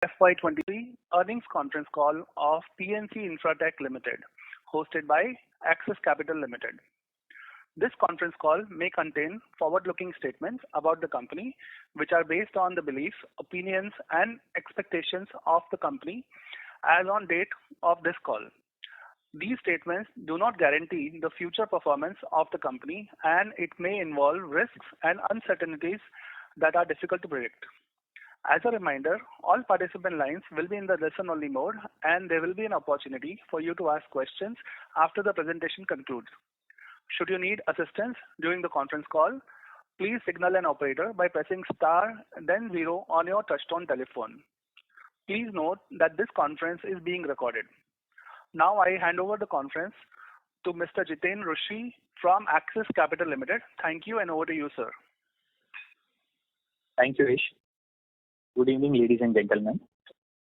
FY23 earnings conference call of PNC Infratech Limited, hosted by Axis Capital Limited. This conference call may contain forward-looking statements about the company, which are based on the beliefs, opinions, and expectations of the company as on date of this call. These statements do not guarantee the future performance of the company, and it may involve risks and uncertainties that are difficult to predict. As a reminder, all participant lines will be in the listen-only mode, and there will be an opportunity for you to ask questions after the presentation concludes. Should you need assistance during the conference call, please signal an operator by pressing star then 0 on your touchtone telephone. Please note that this conference is being recorded. Now I hand over the conference to Mr. Jiten Rushi from Axis Capital Limited. Thank you, and over to you, sir. Thank you, Ish. Good evening, ladies and gentlemen.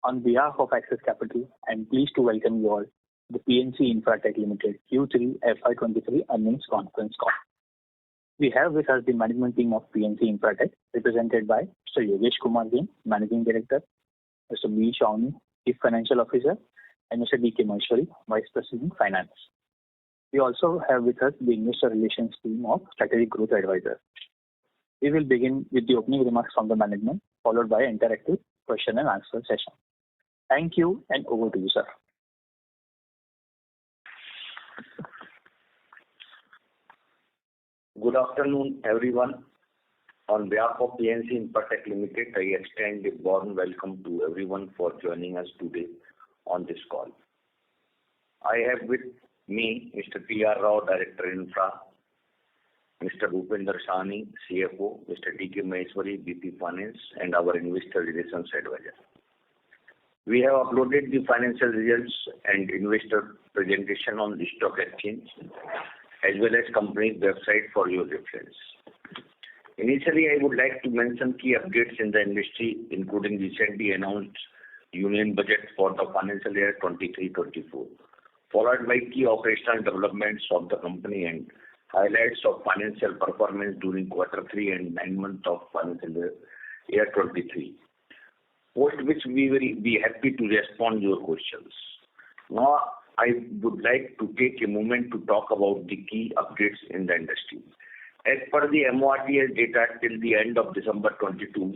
On behalf of Axis Capital, I am pleased to welcome you all to the PNC Infratech Limited Q3FY23 earnings conference call. We have with us the management team of PNC Infratech, represented by Mr. Yogesh Kumar Jain, Managing Director, Mr. B. Shawnee, Chief Financial Officer, and Mr. D.K. Maheshwari, Vice President Finance. We also have with us the Investor Relations team of Strategic Growth Advisors. We will begin with the opening remarks from the management, followed by an interactive question and answer session. Thank you, and over to you, sir. Good afternoon, everyone. On behalf of PNC Infratech Limited, I extend a warm welcome to everyone for joining us today on this call. I have with me Mr. T.R. Rao, Director Infra, Mr. Bhupender Sahni, CFO, Mr. D.K. Maheshwari, VP Finance, and our Investor Relations Advisor. We have uploaded the financial results and investor presentation on the stock exchange as well as company's website for your reference. Initially, I would like to mention key updates in the industry, including recently announced Union Budget for the financial year 23-24, followed by key operational developments of the company and highlights of financial performance during Q3 and 9 months of financial year 23, post which we will be happy to respond to your questions. Now, I would like to take a moment to talk about the key updates in the industry. As per the MORTS data till the end of December 22,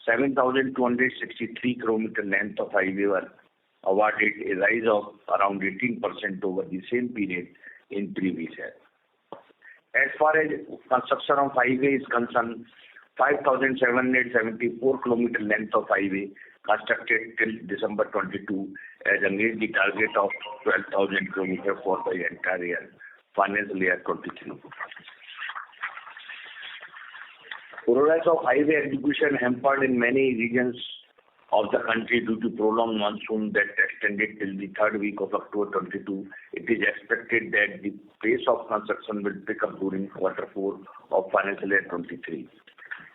7,263 km length of highway were awarded, a rise of around 18% over the same period in previous year. As far as construction of highway is concerned, 5,774 km length of highway constructed till December 22 as against the target of 12,000 km for the entire year, financial year 23. Progress of highway execution hampered in many regions of the country due to prolonged monsoon that extended till the third week of October 22. It is expected that the pace of construction will pick up during Q4 of financial year 23.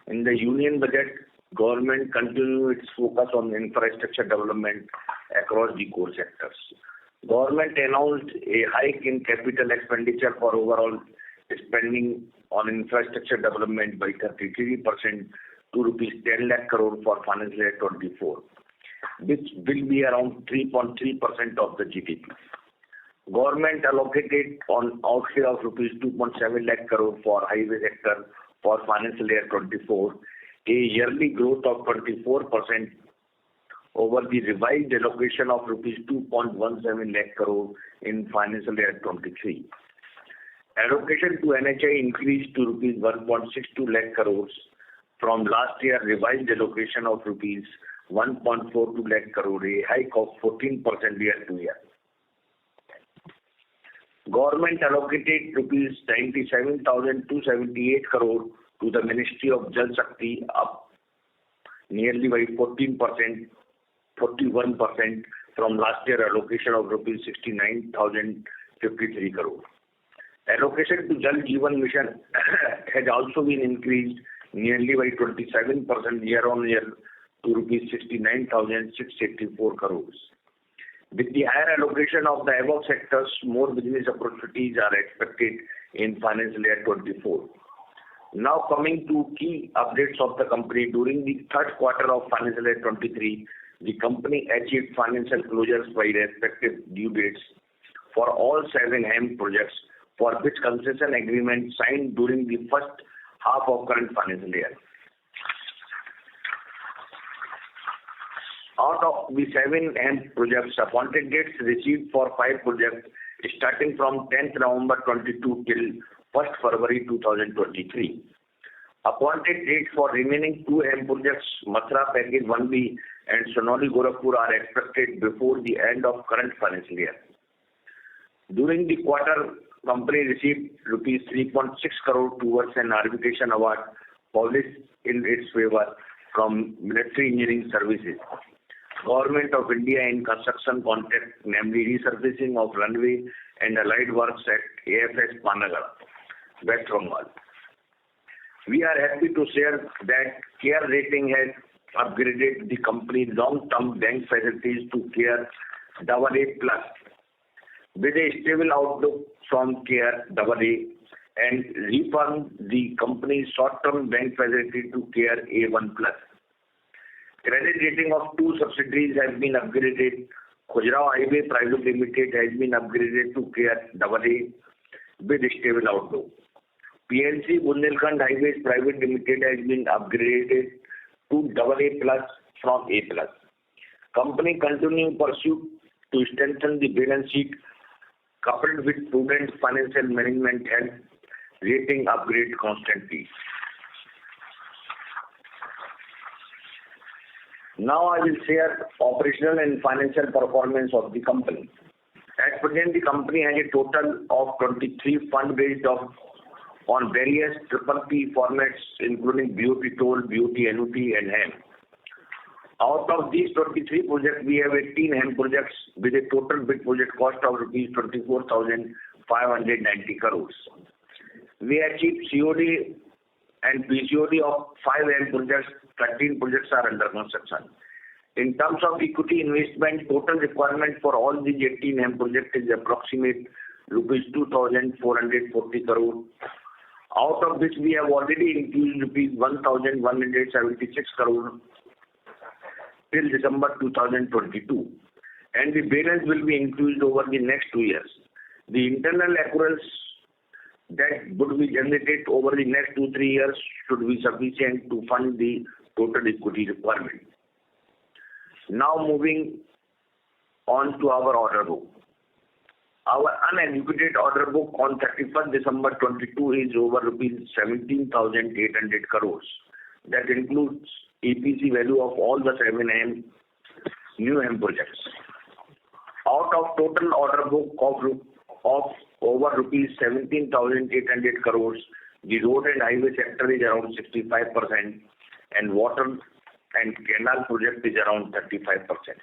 In the Union Budget, government continued its focus on infrastructure development across the core sectors. Government announced a hike in capital expenditure for overall spending on infrastructure development by 33% to rupees 10 lakh crore for financial year 24, which will be around 3.3% of the GDP. Government allocated on outlay of rupees 2.7 lakh crore for highway sector for financial year 24, a yearly growth of 24% over the revised allocation of rupees 2.17 lakh crore in financial year 23. Allocation to NHAI increased to rupees 1.62 lakh crores from last year revised allocation of rupees 1.42 lakh crore, a hike of 14% year to year. Government allocated rupees 97,278 crore to the Ministry of Jal Shakti, up nearly by 41% from last year allocation of rupees 69,053 crore. Allocation to Jal Jeevan Mission has also been increased nearly by 27% year on year to rupees 69,684 crores. With the higher allocation of the above sectors, more business opportunities are expected in financial year 24. Now coming to key updates of the company during the third quarter of financial year 23, the company achieved financial closures by respective due dates for all 7 HAM projects for which concession agreement signed during the first half of current financial year. Out of the 7 HAM projects, appointed dates received for 5 projects starting from 10th November 22 till 1st February 2023. Appointed dates for remaining 2 HAM projects, Mathura Package 1B and Sonoli Gorakhpur, are expected before the end of current financial year. During the quarter, company received rupees 3.6 crore towards an arbitration award published in its favor from Military Engineering Services, Government of India in construction contract, namely resurfacing of runway and allied works at AFS Panagarh, West Bengal. We are happy to share that CARE Rating has upgraded the company's long-term bank facilities to CARE AA+ with a stable outlook from CARE AA and reaffirmed the company's short-term bank facility to CARE A1+. Credit rating of 2 subsidiaries has been upgraded. Khajuraho Highway Private Limited has been upgraded to CARE AA with stable outlook. PNC Bundelkhand Highways Private Limited has been upgraded to AA+ from A+. Company continuing pursuit to strengthen the balance sheet coupled with prudent financial management and rating upgrade constantly. Now I will share operational and financial performance of the company. At present, the company has a total of 23 fund based on various PPP formats including BOT toll, BOT annuity and HAM. Out of these 23 projects, we have 18 HAM projects with a total bid project cost of rupees 24,590 crores. We achieved COD and PCOD of 5 HAM projects. 13 projects are under construction. In terms of equity investment, total requirement for all these 18 HAM projects is approximate rupees 2,440 crore. Out of which we have already infused rupees 1,176 crore till December 2022, and the balance will be infused over the next 2 years. The internal accruals that would be generated over the next 2-3 years should be sufficient to fund the total equity requirement. Now moving on to our order book. Our unexecuted order book on 31st December 22 is over rupees 17,800 crores. That includes EPC value of all the 7 new HAM projects. Out of total order book of over rupees 17,800 crores, the road and highway sector is around 65% and water and canal project is around 35%.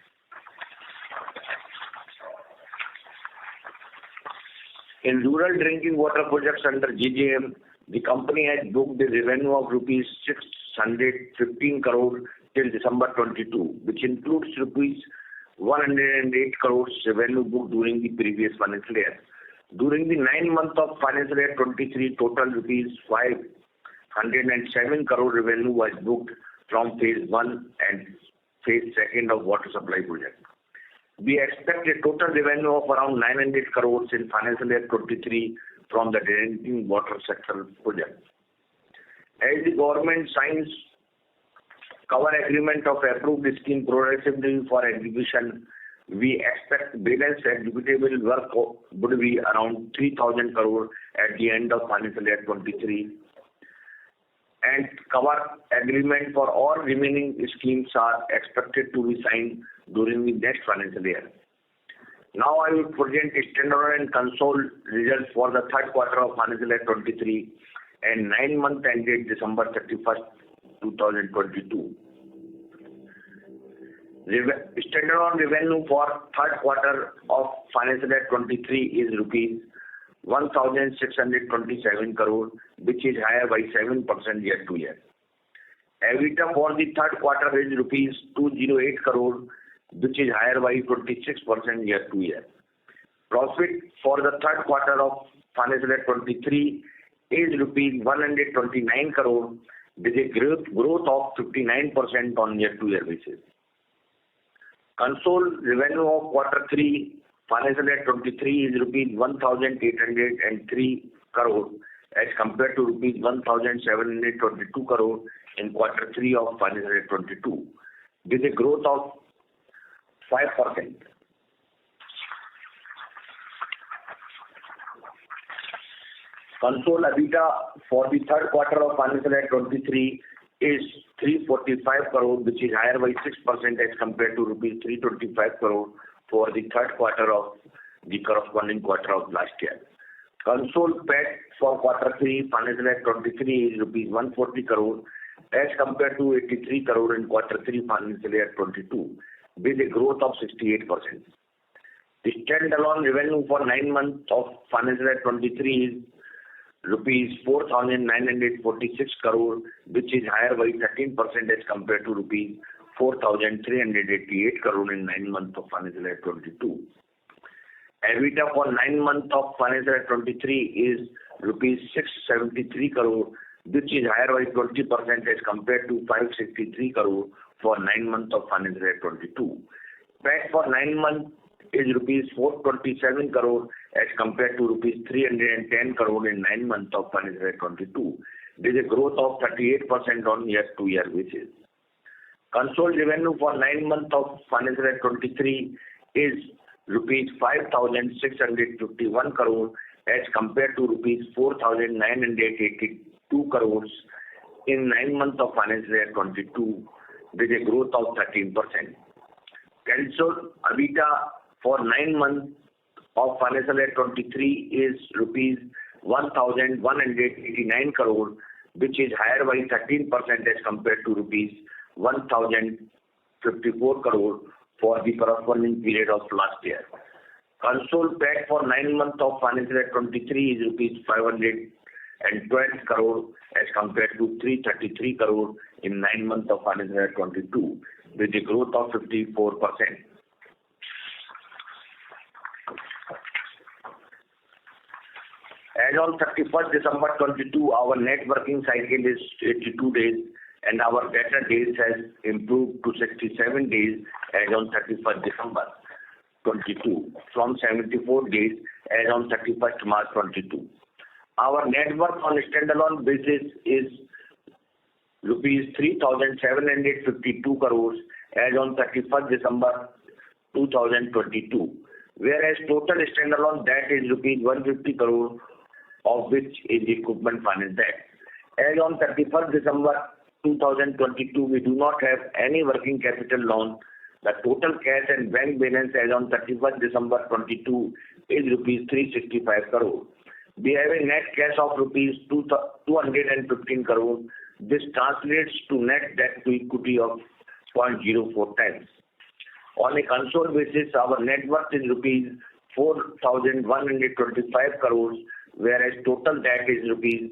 In rural drinking water projects under GJM, the company has booked a revenue of rupees 615 crore till December 22, which includes rupees 108 crores revenue booked during the previous financial year. During the 9 months of financial year 23, total rupees 507 crore revenue was booked from phase 1 and phase 2 of water supply project. We expect a total revenue of around 900 crores in financial year 23 from the drinking water sector project. As the government signs cover agreement of approved scheme progressively for execution, we expect balance executable work would be around 3,000 crore at the end of financial year 23, and cover agreement for all remaining schemes are expected to be signed during the next financial year. Now I will present standalone and consolidated results for the third quarter of financial year 23 and 9 months ended December 31st, 2022. Standalone revenue for third quarter of financial year 23 is rupees 1,627 crore, which is higher by 7% year to year. EBITDA for the third quarter is rupees 208 crore, which is higher by 26% year to year. Profit for the third quarter of financial year 23 is rupees 129 crore, with a growth of 59% on year to year basis. Consolidated revenue of quarter 3 financial year 23 is rupees 1,803 crore as compared to rupees 1,722 crore in quarter 3 of financial year 22, with a growth of 5%. Consolidated EBITDA for the third quarter of financial year 23 is 345 crore, which is higher by 6% as compared to rupees 325 crore for the third quarter of the corresponding quarter of last year. Consolidated PAT for quarter 3 financial year 23 is rupees 140 crore as compared to 83 crore in quarter 3 financial year 22, with a growth of 68%. The standalone revenue for 9 months of financial year 23 is rupees 4,946 crore, which is higher by 13% as compared to rupees 4,388 crore in 9 months of financial year 22. EBITDA for 9 months of financial year 23 is rupees 673 crore, which is higher by 20% as compared to 563 crore for 9 months of financial year 22. PAT for 9 months is rupees 427 crore as compared to rupees 310 crore in 9 months of financial year 22. There is a growth of 38% on year-to-year basis. Consolidated revenue for 9 months of financial year 23 is rupees 5,651 crore as compared to rupees 4,982 crores in 9 months of financial year 22, with a growth of 13%. Consolidated EBITDA for 9 months of financial year 23 is rupees 1,189 crore, which is higher by 13% as compared to rupees 1,054 crore for the corresponding period of last year. Consolidated PAT for 9 months of financial year 23 is rupees 512 crore as compared to 333 crore in 9 months of financial year 22, with a growth of 54%. As on 31st December 22, our net working cycle is 82 days and our debtor days has improved to 67 days as on 31st December 22 from 74 days as on 31st March 22. Our net worth on a standalone basis is rupees 3,752 crores as on 31st December 2022, whereas total standalone debt is rupees 150 crore, of which is equipment finance debt. As on 31st December 2022, we do not have any working capital loan. The total cash and bank balance as on 31st December 22 is rupees 365 crore. We have a net cash of rupees 215 crore. This translates to net debt to equity of 0.04 times. On a consolidated basis, our net worth is rupees 4,125 crores, whereas total debt is rupees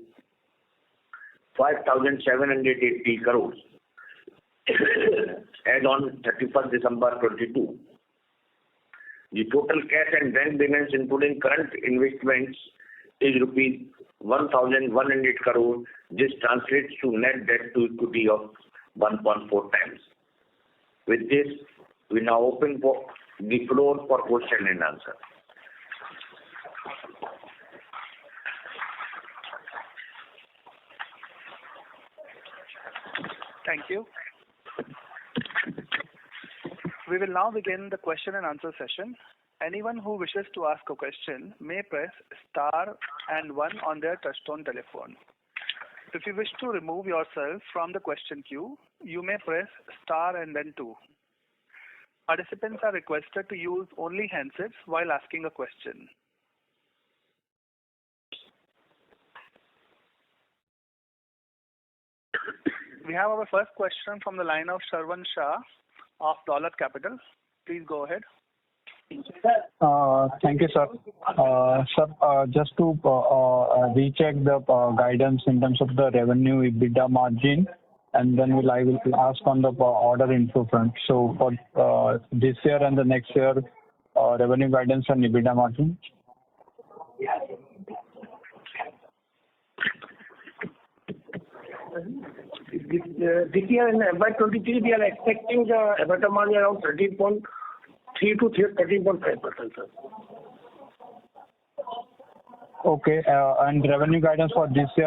5,780 crores as on 31st December 22. The total cash and bank balance including current investments is rupees 1,100 crore. This translates to net debt to equity of 1.4 times. With this, we now open for the floor for question and answer. Thank you. We will now begin the question and answer session. Anyone who wishes to ask a question may press star and 1 on their touchtone telephone. If you wish to remove yourself from the question queue, you may press star and then 2. Participants are requested to use only handsets while asking a question. We have our first question from the line of Shravan Shah of Dolat Capital. Please go ahead. Thank you, sir. Sir, just to recheck the guidance in terms of the revenue, EBITDA margin, and then I will ask on the order info front. So for this year and the next year, revenue guidance and EBITDA margin. This year in FY23, we are expecting the EBITDA margin around 13.3 to 13.5%, sir. Okay. And revenue guidance for this year?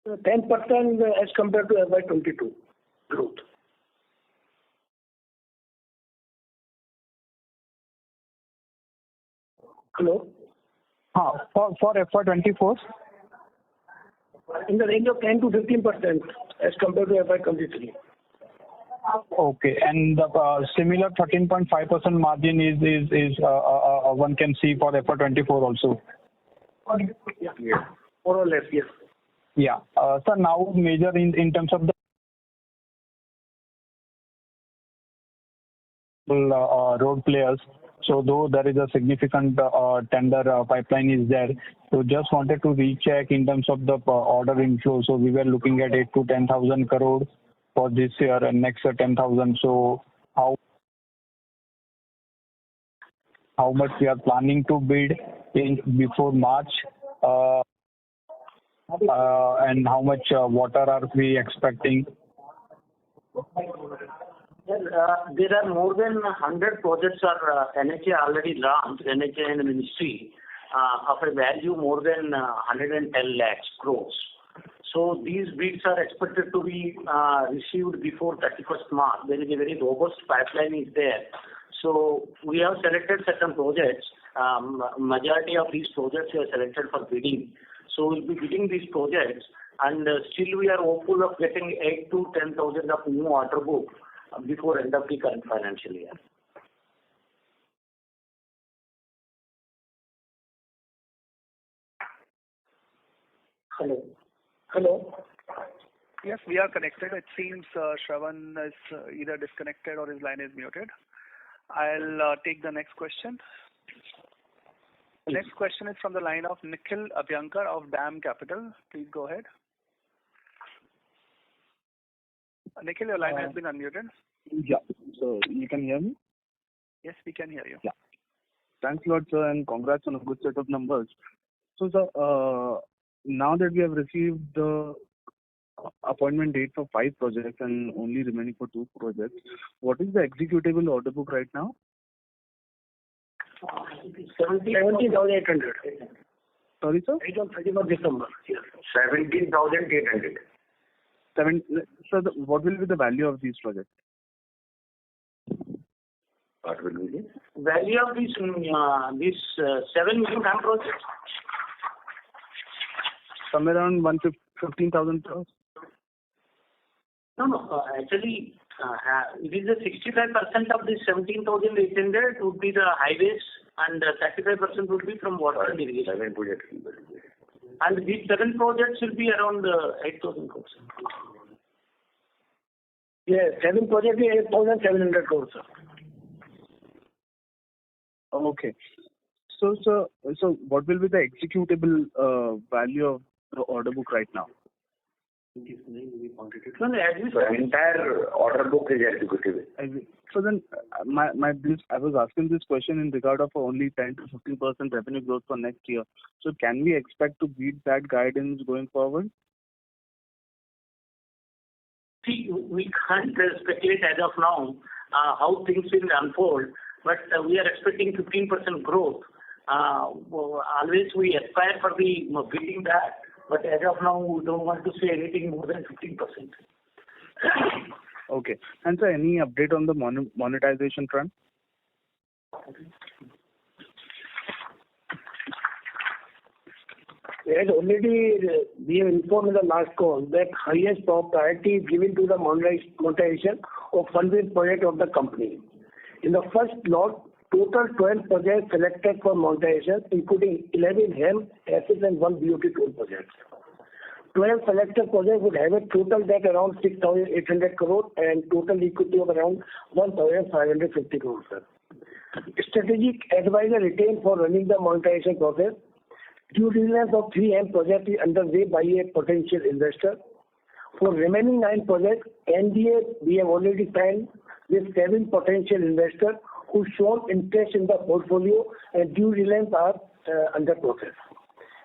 10% as compared to FY22 growth. Hello? For FY24? In the range of 10 to 15% as compared to FY23. Okay. And the similar 13.5% margin is one can see for FY24 also? Yeah. More or less, yes. Yeah. So now major in terms of the road players. So though there is a significant tender pipeline is there, so just wanted to recheck in terms of the order inflow. So we were looking at 8 to 10,000 crore for this year and next year 10,000. So how much we are planning to bid in before March, and how much water are we expecting? There are more than 100 projects are NHA already launched, NHA and Ministry, of a value more than 110 lakhs crores. So these bids are expected to be received before 31st March. There is a very robust pipeline is there. So we have selected certain projects. Majority of these projects we have selected for bidding. So we'll be bidding these projects, and still we are hopeful of getting 8 to 10,000 of new order book before end of the current financial year. Hello? Yes, we are connected. It seems Shravan is either disconnected or his line is muted. I'll take the next question. The next question is from the line of Nikhil Abhyankar of DAM Capital. Please go ahead. Nikhil, your line has been unmuted. Yeah. So you can hear me? Yes, we can hear you. Yeah. Thanks a lot, sir, and congrats on a good set of numbers. So, sir, now that we have received the appointment date for 5 projects and only remaining for 2 projects, what is the executable order book right now? 17,800. Sorry, sir? 31st December. Yes. 17,800. So, what will be the value of these projects? What will be the value of these 7 new HAM projects? Somewhere around 15,000 crores. No. Actually, it is a 65% of the 17,800 would be the highways, and 35% would be from water and irrigation. 7 projects. And these 7 projects will be around 8,000 crores. Yeah, 7 projects is 8,700 crores, sir. Okay. So what will be the executable value of the order book right now? The entire order book is executable. So then, I was asking this question in regard of only 10 to 15% revenue growth for next year. So can we expect to beat that guidance going forward? See, we can't speculate as of now how things will unfold, but we are expecting 15% growth. Always we aspire for the beating that, but as of now we don't want to say anything more than 15%. Okay. And sir, any update on the monetization front? As already we have informed in the last call that highest priority is given to the monetization of funded project of the company. In the first lot, total 12 projects selected for monetization, including 11 HAM assets and 1 BOT toll project. 12 selected projects would have a total debt around 6,800 crore and total equity of around 1,550 crore. Strategic advisor retained for running the monetization process. Due diligence of 3 HAM projects is underway by a potential investor. For remaining 9 projects, NDA we have already signed with 7 potential investors who shown interest in the portfolio, and due diligence are under process.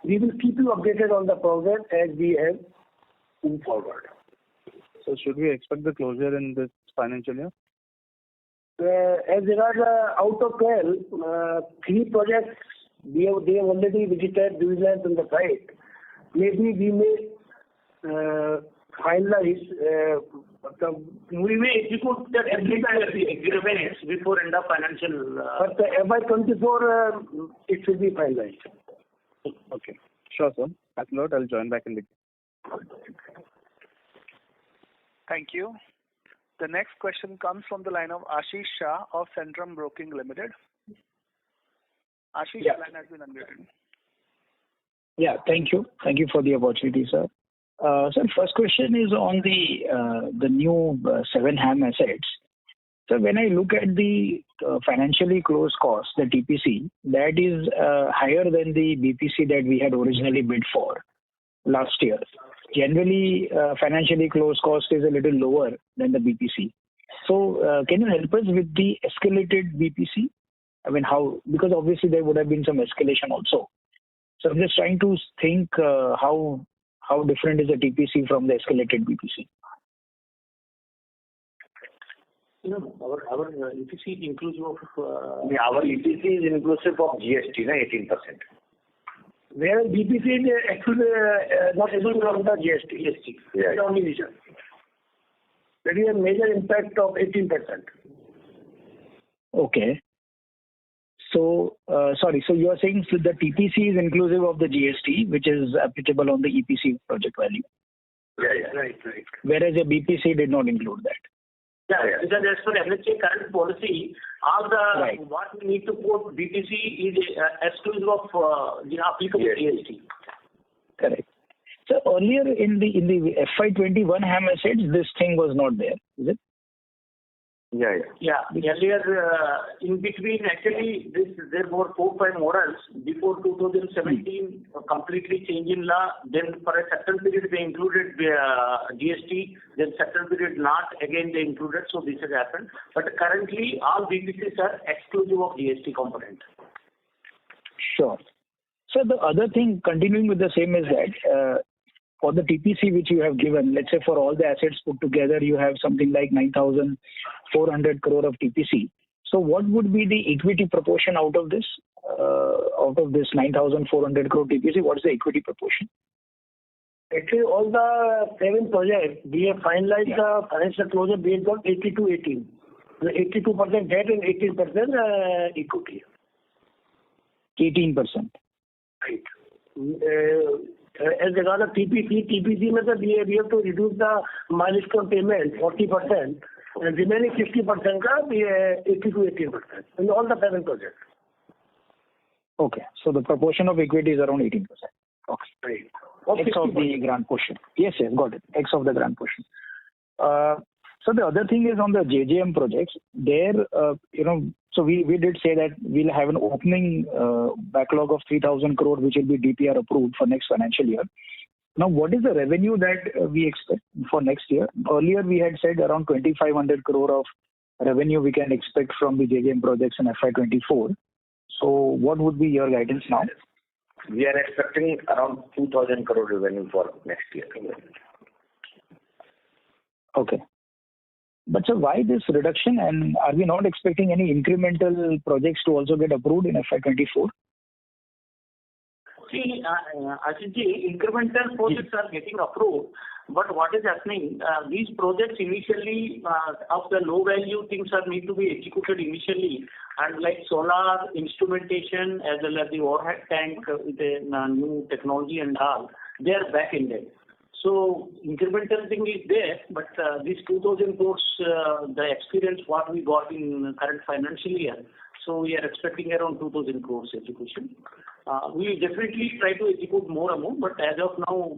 We will keep you updated on the progress as we have move forward. So should we expect the closure in this financial year? As regards out of 12, 3 projects they have already visited vigilance on the site. Maybe we may finalize. We may execute that agreement before end of financial. But FY24, it should be finalized. Okay. Sure, sir. Thanks a lot. I'll join back in the queue. Thank you. The next question comes from the line of Ashish Shah of Centrum Broking Limited. Ashish, Yeah. line has been unmuted. Yeah, thank you. Thank you for the opportunity, sir. Sir, first question is on the new 7 HAM assets. So when I look at the financially closed cost, the TPC, that is higher than the BPC that we had originally bid for last year. Generally, financially closed cost is a little lower than the BPC. So can you help us with the escalated BPC? I mean, how? Because obviously there would have been some escalation also. So I'm just trying to think how different is the TPC from the escalated BPC? Our EPC is inclusive of. Our EPC is inclusive of GST, 18%. Whereas BPC is actually not inclusive of the GST. Yeah. The only reason. There is a major impact of 18%. Okay. So, sorry, so you are saying so the TPC is inclusive of the GST, which is applicable on the EPC project value. Yeah. Right. Whereas your BPC did not include that. Yeah, because as per NHA current policy, all the Right. what we need to quote BPC is exclusive of the applicable GST. Correct. So earlier in the FY21 HAM assets, this thing was not there, is it? Yeah. Yeah. Earlier, in between, actually, there were 4-5 models before 2017, completely change in law. Then for a certain period, they included GST. Then certain period not. Again, they included. So this has happened. But currently, all BPCs are exclusive of GST component. Sure. So the other thing, continuing with the same, is that for the TPC which you have given, let's say for all the assets put together, you have something like 9,400 crore of TPC. So what would be the equity proportion out of this 9,400 crore TPC? What is the equity proportion? Actually, all the 7 projects, we have finalized the financial closure based on 80-18. The 82% debt and 18% equity. 18%. Right. As regards the TPC method, we have to reduce the milestone payment 40%, and remaining 60% ka 80-18% in all the 7 projects. Okay. So the proportion of equity is around 18%. Okay. Right. X of the grant portion. Yes, got it. X of the grant portion. So the other thing is on the JJM projects. There, so we did say that we'll have an opening backlog of 3,000 crore, which will be DPR approved for next financial year. Now, what is the revenue that we expect for next year? Earlier, we had said around 2,500 crore of revenue we can expect from the JJM projects in FY24. So what would be your guidance now? We are expecting around 2,000 crore revenue for next year. Okay. But so why this reduction, and are we not expecting any incremental projects to also get approved in FY24? See, Ashishji, incremental projects are getting approved, but what is happening, these projects initially, of the low value things are need to be executed initially, and like solar instrumentation as well as the overhead tank with the new technology and all, they are back-ended. So incremental thing is there, but this 2,000 crores, the experience what we got in current financial year, so we are expecting around 2,000 crores execution. We will definitely try to execute more amount, but as of now,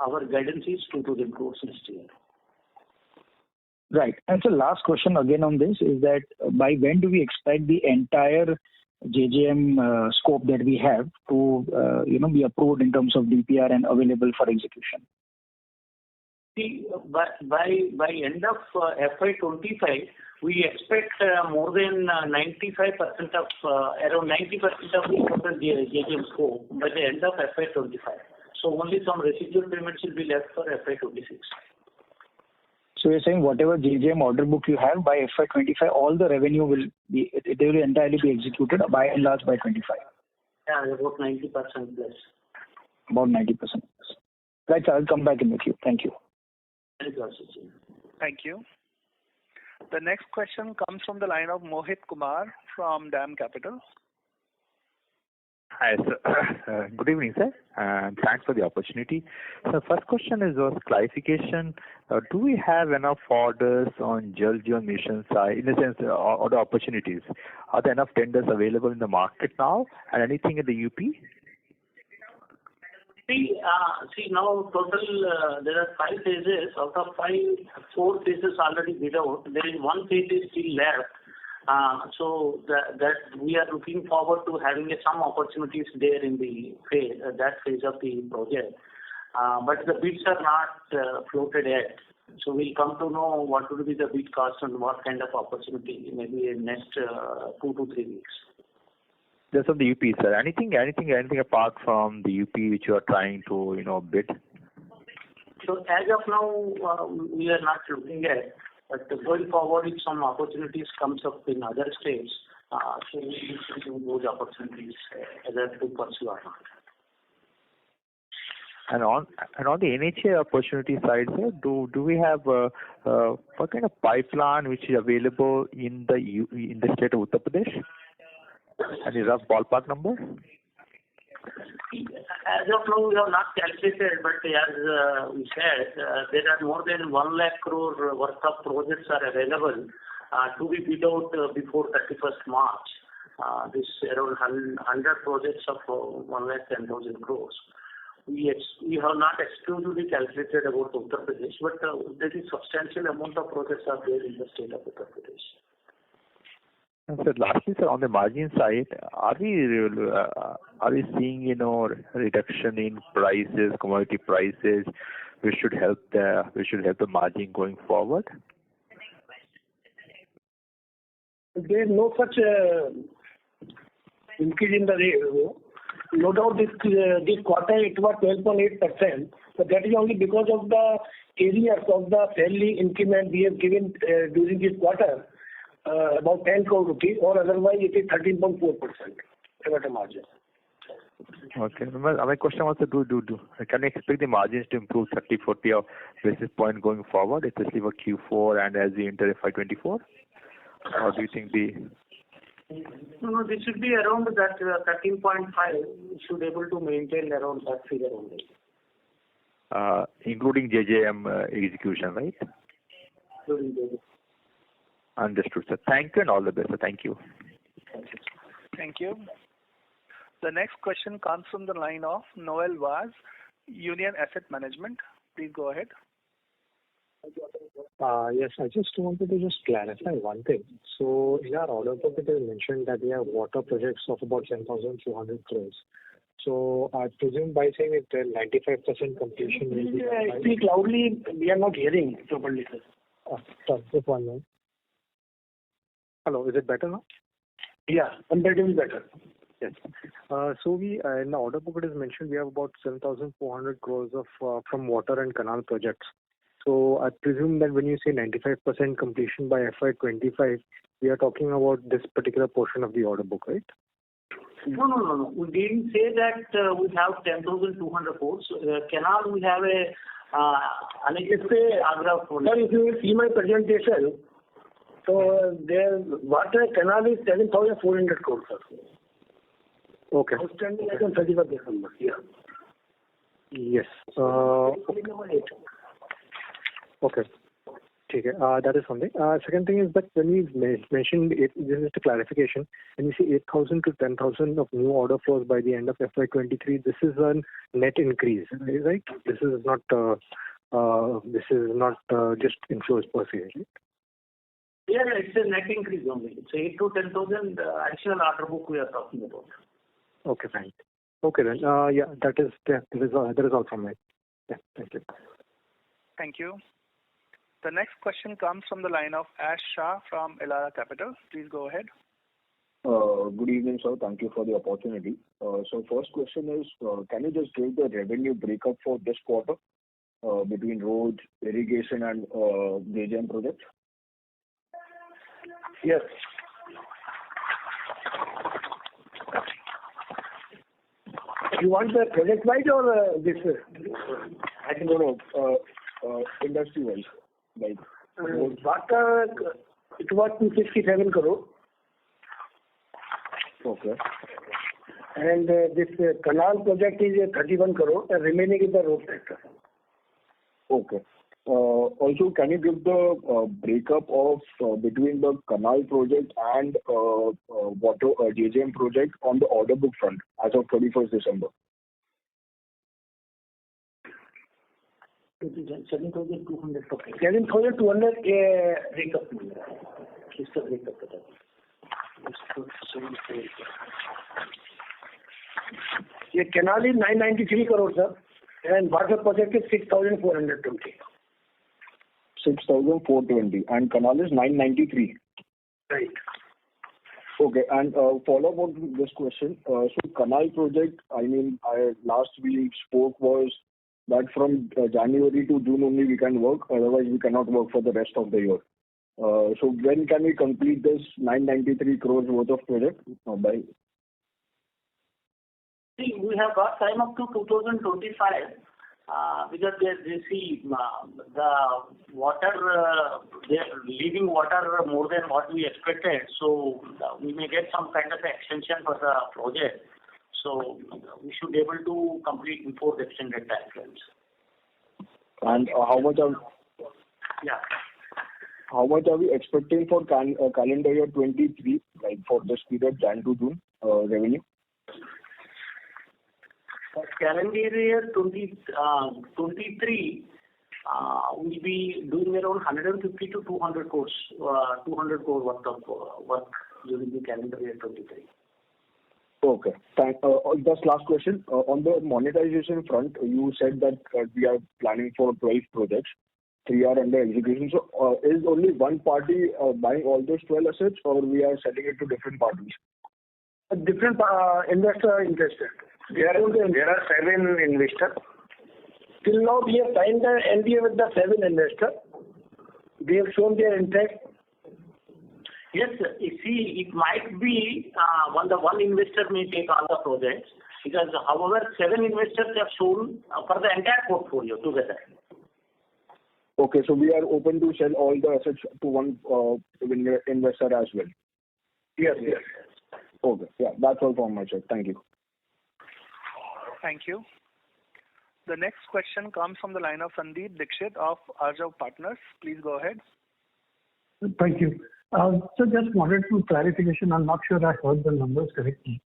our guidance is 2,000 crores next year. Right. And so last question again on this is that by when do we expect the entire JJM scope that we have to be approved in terms of DPR and available for execution? See, by end of FY25, we expect more than 95% of around 90% of the total JJM scope by the end of FY25. So only some residual payments will be left for FY26. So you're saying whatever JJM order book you have by FY25, all the revenue will be, they will entirely be executed by and large by 25? Yeah, about 90% plus. About 90%. Right, sir, I'll come back in the queue. Thank you. Thank you, Sachin. Thank you. The next question comes from the line of Mohit Kumar from DAM Capital. Hi, sir. Good evening, sir, and thanks for the opportunity. So first question is clarification. Do we have enough orders on Jal Jeevan Mission side, in the sense, order opportunities? Are there enough tenders available in the market now, and anything in the UP? See now total there are 5 phases. Out of 4 phases already bid out. There is 1 phase is still left. So that we are looking forward to having some opportunities there in the phase, that phase of the project. But the bids are not floated yet. So we'll come to know what will be the bid cost and what kind of opportunity maybe in next 2 to 3 weeks. That's on the UP, sir. Anything apart from the UP which you are trying to bid? So as of now, we are not looking at. But going forward, if some opportunities comes up in other states, so we will do those opportunities either to pursue or not. And on the NHA opportunity side, sir, do we have what kind of pipeline which is available in the state of Uttar Pradesh? Any rough ballpark number? As of now, we have not calculated, but as we said, there are more than 1 lakh crore worth of projects are available to be bid out before 31st March. This around 100 projects of 1 lakh 10,000 crores. We have not exclusively calculated about Uttar Pradesh, but there is substantial amount of projects are there in the state of Uttar Pradesh. And sir, lastly, sir, on the margin side, are we seeing reduction in prices, commodity prices, which should help the margin going forward? There is no such increase in the rate. No doubt this quarter it was 12.8%, but that is only because of the areas of the salary increment we have given during this quarter. About 10 crore rupees, or otherwise it is 13.4% EBITDA margin. Okay. My question was, can we expect the margins to improve 30-40 basis point going forward, especially for Q4 and as we enter FY24? Or do you think No, this should be around that 13.5. We should be able to maintain around that figure only. Including JJM execution, right? Including JJM. Understood, sir. Thank you and all the best, sir. Thank you. Thank you. The next question comes from the line of Noel Vaz, Union Asset Management. Please go ahead. Yes, I just wanted to clarify one thing. So in our order book, it is mentioned that we have water projects of about 10,200 crores. So I presume by saying it 95% completion will be... Speak loudly, we are not hearing properly, sir. Just 1 minute. Hello, is it better now? Yeah, comparatively better. Yes. So we in the order book it is mentioned we have about 7,400 crores of from water and canal projects. So I presume that when you say 95% completion by FY25, we are talking about this particular portion of the order book, right? No. We didn't say that we have 10,200 crores. Canal we have Sir, if you will see my presentation, so their water canal is 7,400 crores. Okay. Outstanding as on 31st December. Yeah. Yes. Okay. That is something. Second thing is that when we mentioned, this is just a clarification, when we say 8,000 to 10,000 of new order flows by the end of FY23, this is a net increase, right? This is not just inflows per se, right? Yeah, it's a net increase only. It's 8 to 10,000 actual order book we are talking about. Okay, fine. Okay then. That is all from me. Yeah, thank you. Thank you. The next question comes from the line of Ash Shah from Elara Capital. Please go ahead. Good evening, sir. Thank you for the opportunity. So first question is, can you just give the revenue breakup for this quarter between roads, irrigation, and JJM projects? Yes. You want the project-wise or this? I think industry-wise. Like water, it was 267 crore. Okay. And this canal project is 31 crore, and remaining is the road sector. Okay. Also, can you give the breakup of between the canal project and water JJM project on the order book front as of 31st December? 7,200. 7,200 breakup. Kiska breakup. ये canal is 993 crore, sir, and water project is 6,420. 6,420, and canal is 993. Right. Okay, and follow up on this question. So canal project, last we spoke was that from January to June only we can work, otherwise we cannot work for the rest of the year. So when can we complete this 993 crores worth of project by? See, we have got time up to 2025 because they see the water, they're leaving water more than what we expected. So we may get some kind of extension for the project. So we should be able to complete before the extended time frames. And how much are? Yeah. How much are we expecting for calendar year 23, like for this period, Jan to June, revenue? For calendar year 23, we'll be doing around 150 to 200 crores, 200 crore worth of work during the calendar year 23. Okay. Just last question. On the monetization front, you said that we are planning for 12 projects. 3 are under execution. So is only one party buying all those 12 assets, or we are selling it to different parties? Different investor interested. There are 7 investors. Till now, we have signed the NDA with the 7 investors. They have shown their interest. Yes, sir. You see, it might be the one investor may take all the projects because, however, 7 investors have shown for the entire portfolio together. Okay, so we are open to sell all the assets to one investor as well. Yes. Okay, yeah, that's all from my side. Thank you. Thank you. The next question comes from the line of Sandeep Dixit of Arjav Partners. Please go ahead. Thank you. So just wanted some clarification. I'm not sure I heard the numbers correctly.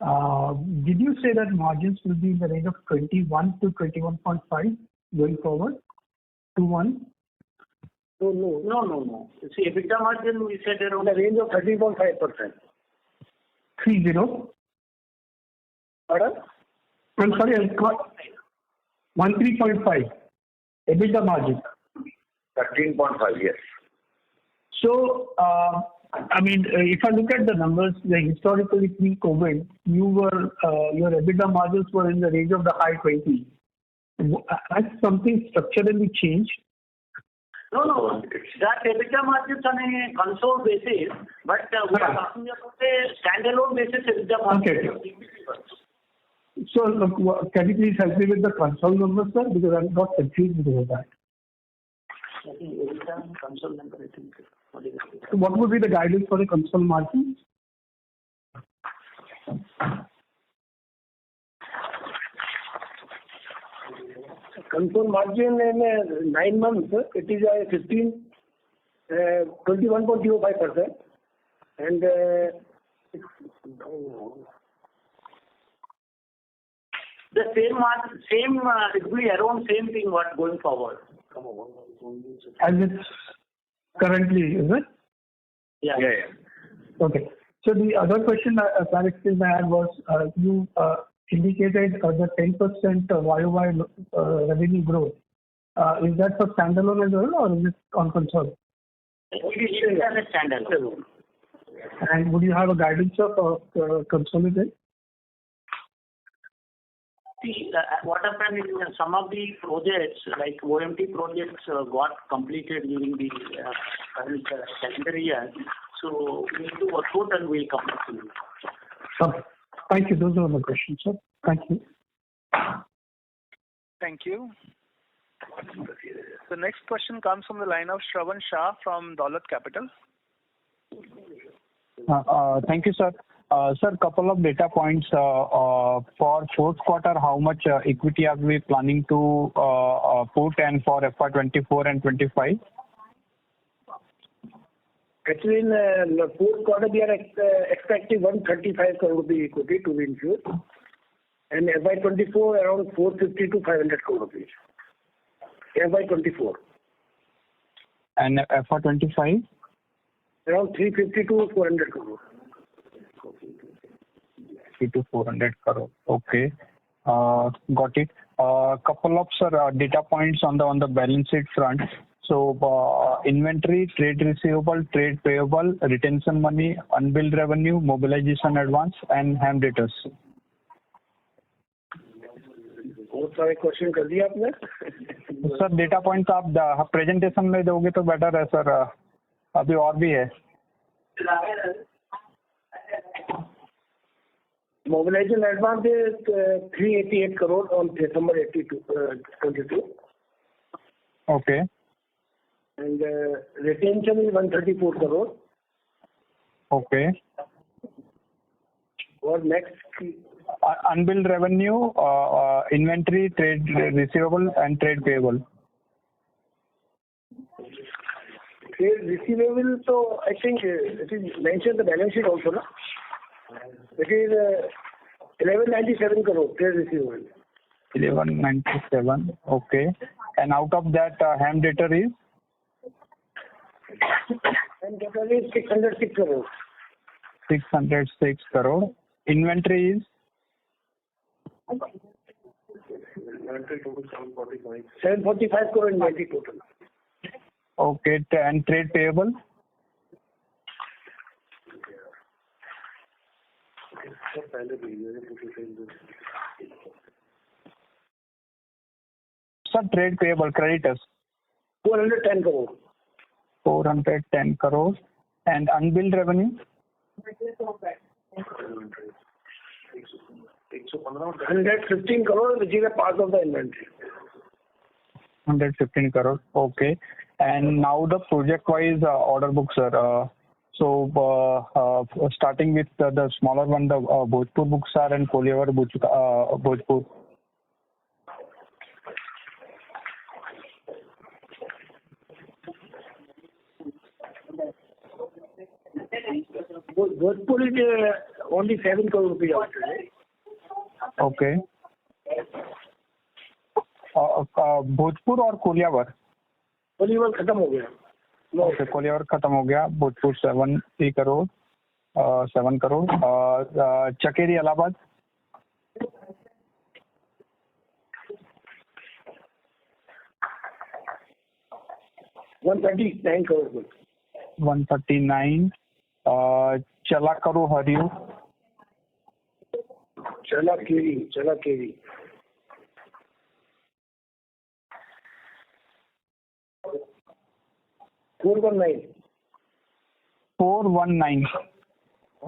Did you say that margins will be in the range of 21 to 21.5 going forward? 2-1? No. You see, EBITDA margin we said around the range of 13.5%. 30? Pardon? I'm sorry, I got 13.5 EBITDA margin. 13.5, yes. So, if I look at the numbers, historically pre-COVID, your EBITDA margins were in the range of the high 20s. Has something structurally changed? No. That EBITDA margins on a console basis, but we are talking about a standalone basis EBITDA margin. Okay. So, look, can you please help me with the console numbers, sir? Because I'm not confused with that. I think EBITDA console number, I think. So what would be the guidance for the console margins? Console margin in 9 months, it is 21.05%. And the same margin, it will be around same thing what going forward. As it's currently, is it? Yeah. Okay. So the other question clarification I had was you indicated the 10% YOY revenue growth. Is that for standalone as well, or is it on console? It is standalone. And would you have a guidance of consolidated? See, what happened is some of the projects, like OMT projects, got completed during the current calendar year. So we need to work out and we'll come back to you. Okay. Thank you. Those are my questions, sir. Thank you. Thank you. The next question comes from the line of Shravan Shah from Dolat Capital. Thank you, sir. Sir, couple of data points. For fourth quarter, how much equity are we planning to put, and for FY24 and 25? Actually, in the fourth quarter, we are expecting 135 crore rupees equity to be infused. And FY24, around 450 to 500 crore rupees. FY24. And FY25? Around 350 to 400 crore. 3 to 400 crore. Okay. Got it. Couple of, sir, data points on the balance sheet front. So, inventory, trade receivable, trade payable, retention money, unbilled revenue, mobilization advance, and HAM debtors. बहुत सारे question कर दिए आपने. Sir data points आप presentation में दोगे तो better है सर. अभी और भी है. Mobilization advance is 388 crore on December 22. Okay. And retention is 134 crore. Okay. Or next. Unbilled revenue, inventory, trade receivable, and trade payable. Trade receivable, so I think it is mentioned the balance sheet also, no? It is 1197 crore trade receivable. 1197, okay. And out of that, HAM debtor is? HAM debtor is 606 crore. 606 crore. Inventory is? Inventory total 745. 745 crore inventory total. Okay, and trade payable? Sir, trade payable, creditors? 410 crore. 410 crores. And unbilled revenue? 115 crore, which is a part of the inventory. 115 crore, okay. And now the project-wise order book, sir. So, starting with the smaller one, the Bhojpur Buxar and Kolyawar Bhojpur. Bhojpur is only 7 crore rupees out today. Okay. Bhojpur और कोलियावर? कोलियावर खत्म हो गया. Okay, कोलियावर खत्म हो गया. Bhojpur 7 crore. 7 crore. Chakeri Allahabad? 139 crore. 139. चला करो हरियो? चला केरी. 419.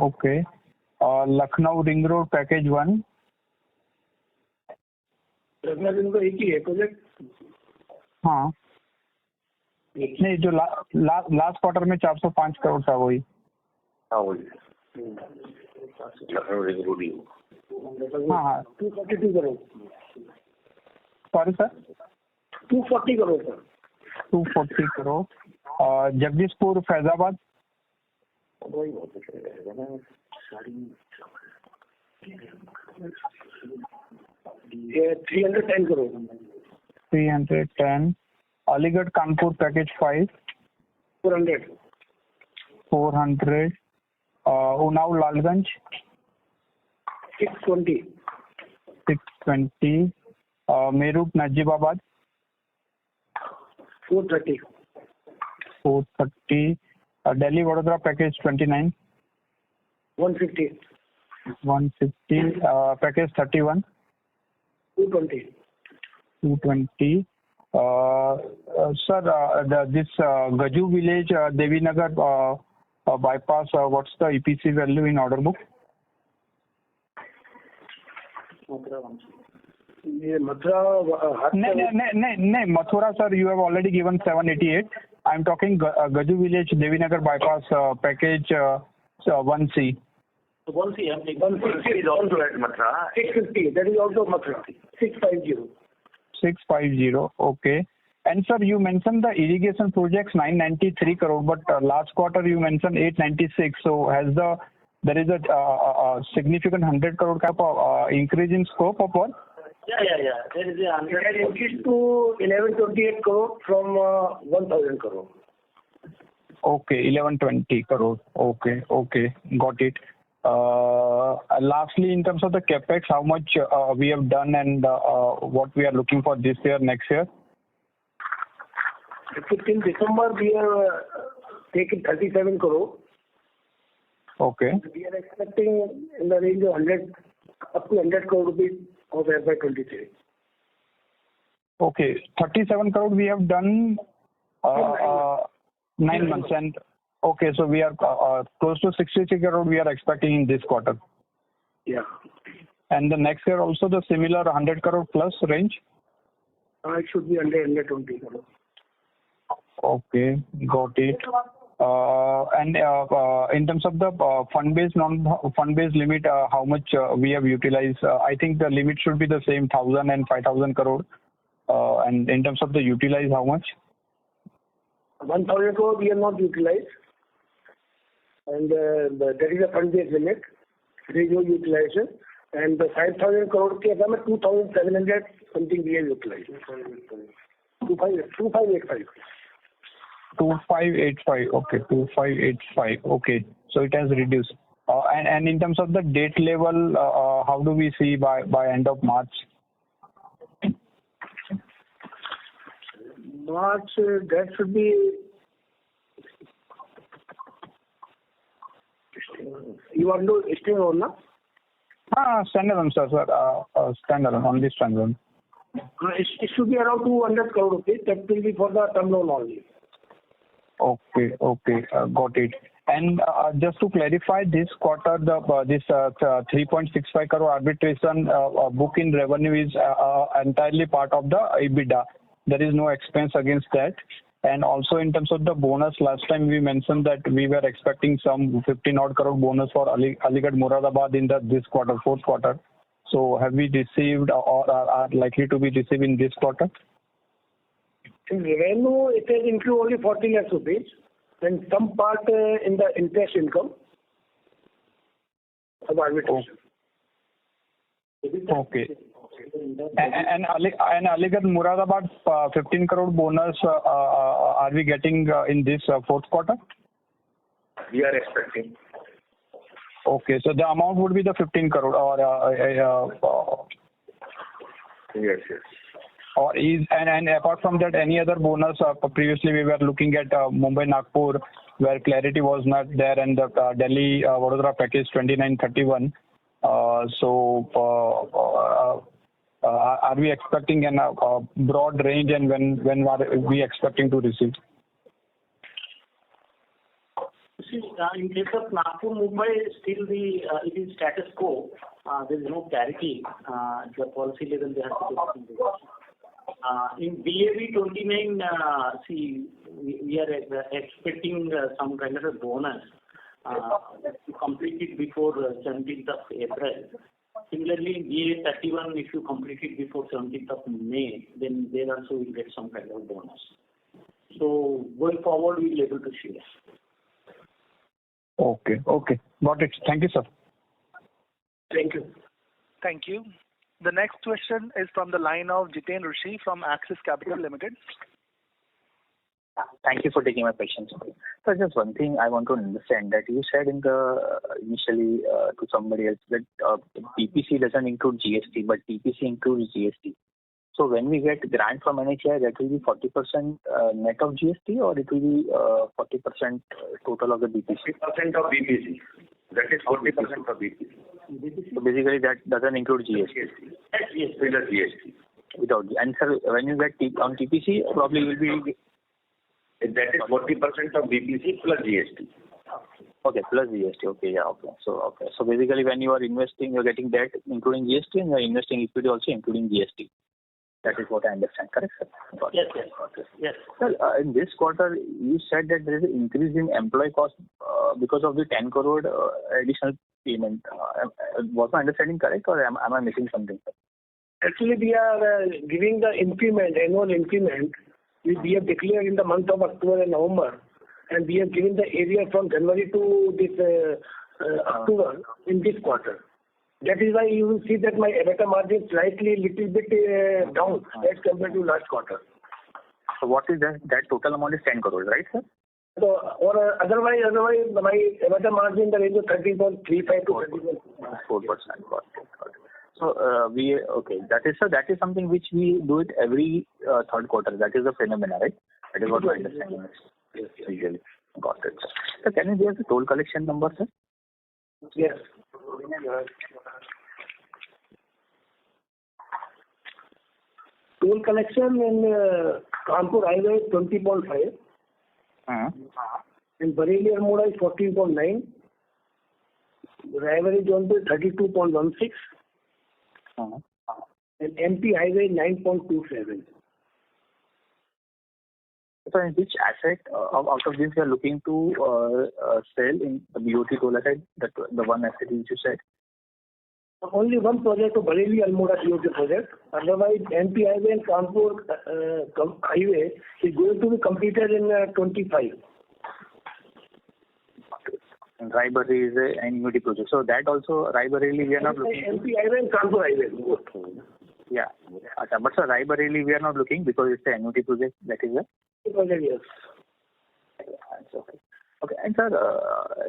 Okay. Lucknow ring road package 1. Lucknow ring road एक ही है प्रोजेक्ट. हाँ. नहीं, जो लास्ट क्वार्टर में 405 करोड़ था वही. हाँ वही. लखनऊ रिंग रोड ही. हाँ. 242 crore. Sorry sir. 240 crore sir. 240 crore. Jagdishpur Faizabad? वही बहुत है. 310 crore. 310. Aligarh Kanpur package 5? 400. Unnao Lalganj? 620. Meerut Najibabad? 430. Delhi Vadodara package 29? 150. 150. Package 31. 220. 220. Sir, this Gaju Village, Devinagar bypass, what's the EPC value in order book? Mathura, sir, you have already given 788. I'm talking Gaju Village, Devinagar bypass package 1C. 1C, I'm taking 150 is also at Mathura. 650. That is also Mathura. 650. 650. Okay. And sir, you mentioned the irrigation projects 993 crore, but last quarter you mentioned 896. So there is a significant 100 crore cap increase in scope of work? Yeah. There is a 100. It has increased to 1128 crore from 1000 crore. Okay, 1120 crore. Okay, got it. Lastly, in terms of the capex, how much we have done and what we are looking for this year, next year? 15 December, we have taken 37 crore. Okay. We are expecting in the range of 100 up to 100 crore rupees of FY23. Okay, 37 crore we have done 9 months, and okay, so we are close to 63 crore we are expecting in this quarter. Yeah. And the next year also the similar 100 crore plus range? It should be 120 crore. Okay, got it. And in terms of the fund-based, non-fund-based limit, how much we have utilized? I think the limit should be the same, 1,000 and 5,000 crore. And in terms of the utilized, how much? 1,000 crore we have not utilized. And there is a fund-based limit. There is no utilization. And the 5,000 crore ke 2,700 something we have utilized. 2585. 2585. Okay, 2585. Okay, so it has reduced. And in terms of the debt level, how do we see by end of March? March, that should be. You want to stay on, na? Standalone, sir. Standalone, only standalone. It should be around 200 crore rupees. That will be for the term loan only. Okay, got it. And just to clarify, this quarter, this 3.65 crore arbitration book in revenue is entirely part of the EBITDA. There is no expense against that. And also in terms of the bonus, last time we mentioned that we were expecting some 15 odd crore bonus for Aligarh Moradabad in this quarter, fourth quarter. So have we received or are likely to be received in this quarter? In revenue, it has included only 40 lakhs rupees and some part in the interest income of arbitration. Okay. And Aligarh Moradabad 15 crore bonus, are we getting in this fourth quarter? We are expecting. Okay, so the amount would be the 15 crore or Yes. Or and apart from that, any other bonus? Previously we were looking at Mumbai Nagpur, where clarity was not there, and the Delhi Vadodara package 2931. Are we expecting a broad range, and when are we expecting to receive? See, in case of Nagpur, Mumbai, still it is status quo. There is no clarity. The policy level they have to take. In BAV 29, we are expecting some kind of a bonus to complete it before 17th of April. Similarly, in BA 31, if you complete it before 17th of May, then there also will get some kind of bonus. So going forward, we will be able to share. Okay. Got it. Thank you, sir. Thank you. Thank you. The next question is from the line of Jiten Rushi from Axis Capital Limited. Thank you for taking my question. So just one thing I want to understand, that you said initially to somebody else that PPC doesn't include GST, but TPC includes GST. So when we get grant from NHAI, that will be 40% net of GST, or it will be 40% total of the BPC? 40% of BPC. That is 40% of BPC. So basically that doesn't include GST. Yes, without GST. Without. And sir, when you get on TPC, probably will be. That is 40% of BPC plus GST. Okay, plus GST. Okay, yeah, okay. So basically when you are investing, you're getting debt including GST and you're investing equity also including GST. That is what I understand, correct, sir? Yes. Sir, in this quarter, you said that there is an increase in employee cost because of the 10 crore additional payment. Was my understanding correct, or am I missing something, sir? Actually, we are giving the increment, annual increment. We have declared in the month of October and November, and we have given the area from January to this October in this quarter. That is why you will see that my EBITDA margin slightly little bit down as compared to last quarter. So what is that? That total amount is 10 crores, right, sir? So, or otherwise, my EBITDA margin in the range of 13.35 to 4%. Got it. So that is something which we do it every third quarter. That is the phenomena, right? That is what my understanding is. Yes, usually. Got it, sir. So can you give us the toll collection number, sir? Yes. Toll collection in Kanpur Highway 20.5. In Bareilly Almora is 14.9. Raebareli Jaunpur 32.16. And MP Highway 9.27. So in which asset out of this you are looking to sell in the BOT toll asset, the one asset which you said? Only one project of Bareilly Almora BOT project. Otherwise, MP Highway and Kanpur Highway is going to be completed in 25. And Raebareli is an annuity project. So that also Raebareli we are not looking. MP Highway and Kanpur Highway. Yeah. But sir, Raebareli we are not looking because it's an annuity project. That is a project, yes. Okay. And sir,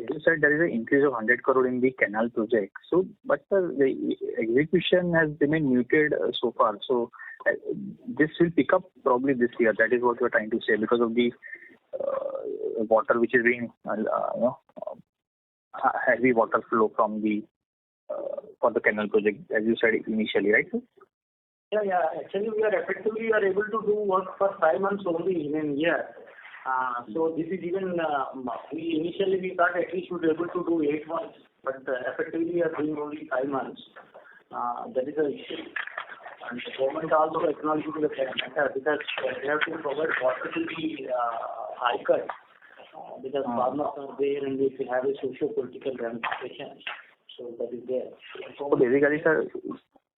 you said there is an increase of 100 crore in the canal project. So, but sir, the execution has remained muted so far. So this will pick up probably this year. That is what we are trying to say because of the water which is being heavy water flow from the for the canal project, as you said initially, right, sir? Yeah. Actually, we are able to do work for 5 months only in a year. So this is even initially we thought at least we would be able to do 8 months, but effectively we are doing only 5 months. That is the issue. And the government also acknowledging the matter because they have to provide water to the hikers because farmers are there and they have a socio-political ramifications. So that is there. So basically, sir,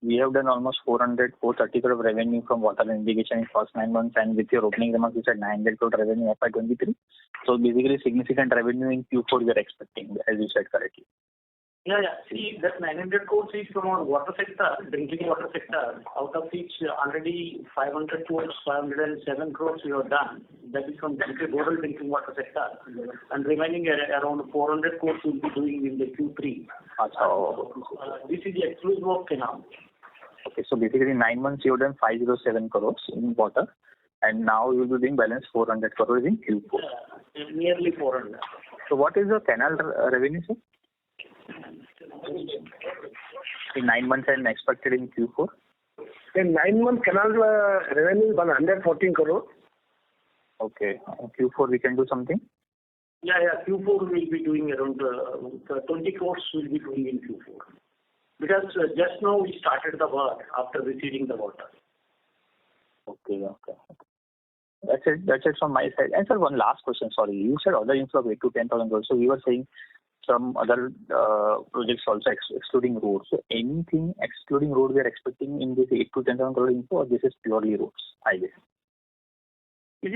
we have done almost 430 crore of revenue from water and irrigation in first 9 months, and with your opening remarks, you said 900 crore revenue FY23. So basically, significant revenue in Q4 we are expecting, as you said correctly. Yeah. See, that 900 crores is from our water sector, drinking water sector, out of which already 500 crores, 507 crores we have done. That is from rural drinking water sector. And remaining around 400 crores we will be doing in the Q3. This is the exclusive of canal. Okay, so basically 9 months you have done 507 crores in water, and now you will be doing balance 400 crores in Q4. Nearly 400. So what is the canal revenue, sir? In 9 months and expected in Q4? In 9 months, canal revenue is 114 crore. Okay. Q4 we can do something? Yeah. Q4 will be doing around 20 crores will be doing in Q4. Because just now we started the work after receiving the water. Okay. That's it from my side. And sir, one last question, sorry. You said order inflow of 8 to 10,000 crores. So we were saying some other projects also excluding roads. So anything excluding road we are expecting in this 8 to 10,000 crore info, or this is purely roads, highways? It's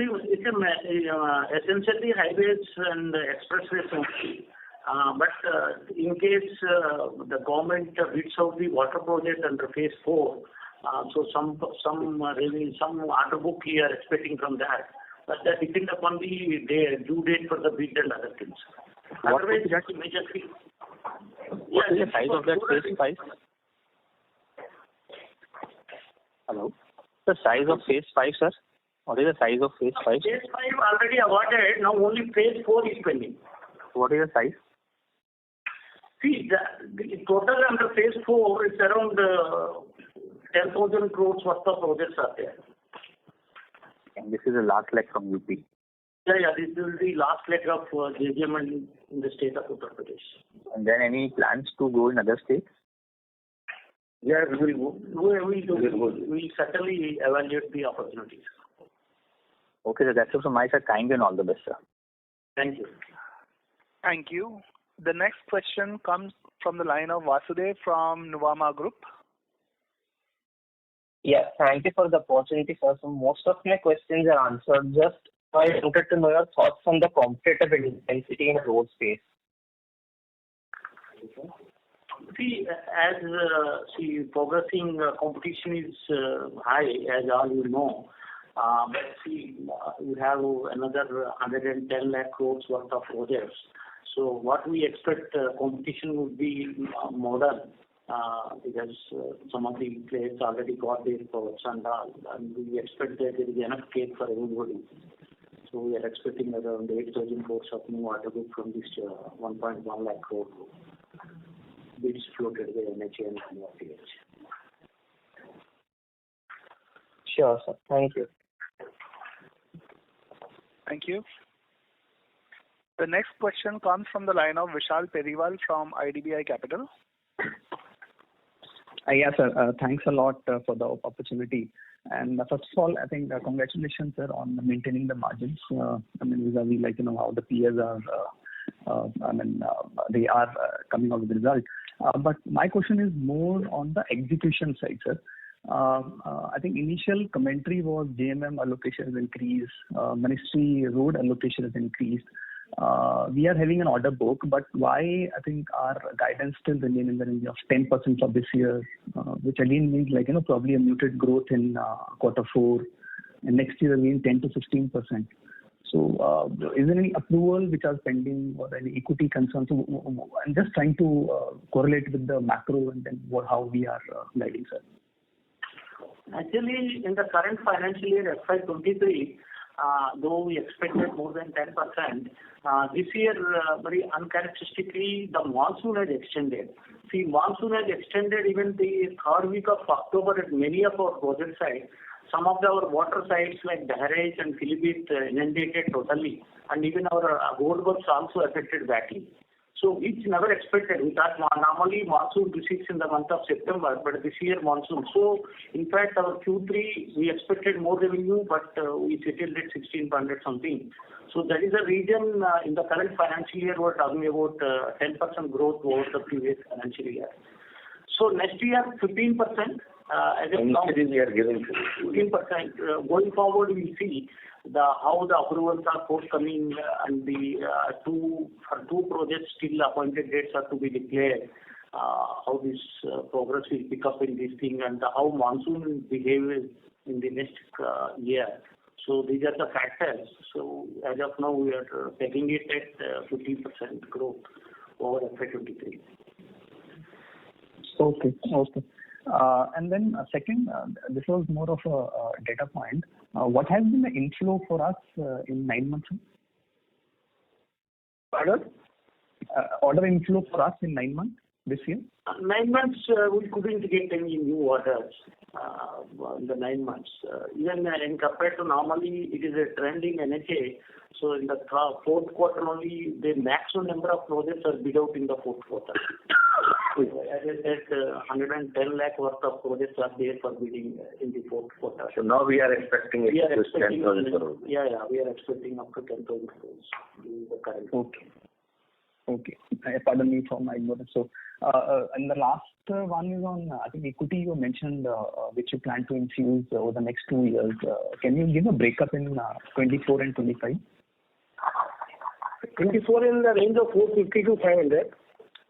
essentially highways and expressways only. But in case the government bids out the water project under phase 4, so some revenue, some order book we are expecting from that. But that depends upon the due date for the bid and other things. Otherwise, that's majorly. What is the size of that phase 5? Hello? The size of phase 5, sir? What is the size of phase 5? Phase 5 already awarded. Now only phase 4 is pending. What is the size? See, the total under phase 4 is around 10,000 crores worth of projects are there. And this is the last leg from UP. Yeah, this is the last leg of JJM in the state of Uttar Pradesh. And then any plans to go in other states? Yeah, we will go. We'll certainly evaluate the opportunities. Okay, so that's it from my side. Thank you and all the best, sir. Thank you. Thank you. The next question comes from the line of Vasudev from Nuvama Group. Yeah, thank you for the opportunity, sir. So most of my questions are answered. Just I wanted to know your thoughts on the competitive intensity in the road space. See, as progressing competition is high, as all you know. But see, we have another 110 lakh crores worth of projects. So what we expect competition would be modern because some of the players already got their products and we expect that there is enough cake for everybody. So we are expecting around 8,000 crores of new order book from this 1.1 lakh crore bids floated by NHA and NHA. Sure, sir. Thank you. Thank you. The next question comes from the line of Vishal Periwal from IDBI Capital. Yes, sir. Thanks a lot for the opportunity. And first of all, I think congratulations, sir, on maintaining the margins. Vis-a-vis how the peers are, they are coming out with the result. But my question is more on the execution side, sir. I think initial commentary was JMM allocation has increased, ministry road allocation has increased. We are having an order book, but why I think our guidance still remain in the range of 10% for this year, which again means probably a muted growth in quarter 4, and next year means 10 to 16%. So is there any approval which are pending or any equity concerns? So, I'm just trying to correlate with the macro and then how we are guiding, sir. Actually, in the current financial year FY23, though we expected more than 10%, this year very uncharacteristically the monsoon has extended. See, monsoon has extended even the third week of October at many of our project sites. Some of our water sites like Dahrej and Pilibhit inundated totally, and even our road works also affected badly. So it's never expected. We thought normally monsoon recedes in the month of September, but this year monsoon. So in fact our Q3 we expected more revenue, but we settled at 1,600 something. So that is the reason in the current financial year we're talking about 10% growth over the previous financial year. So next year 15%. As of now, we are giving 15%. Going forward, we see how the approvals are forthcoming and the two projects still appointed dates are to be declared. How this progress will pick up in this thing and how monsoon will behave in the next year. So these are the factors. So as of now, we are taking it at 15% growth over FY23. Okay. And then second, this was more of a data point. What has been the inflow for us in 9 months? Pardon? Order inflow for us in 9 months this year? 9 months, we couldn't get any new orders in the 9 months. Even in compared to normally, it is a trend in NHA. So in the fourth quarter only, the maximum number of projects are bid out in the fourth quarter. As I said, 110 lakh worth of projects are there for bidding in the fourth quarter. So now we are expecting it to 10,000 crores. Yeah, we are expecting up to 10,000 crores in the current. Okay. Pardon me for my ignorance. So, and the last one is on, I think equity you mentioned, which you plan to infuse over the next 2 years. Can you give a breakup in 24 and 25? 24 in the range of 450 to 500,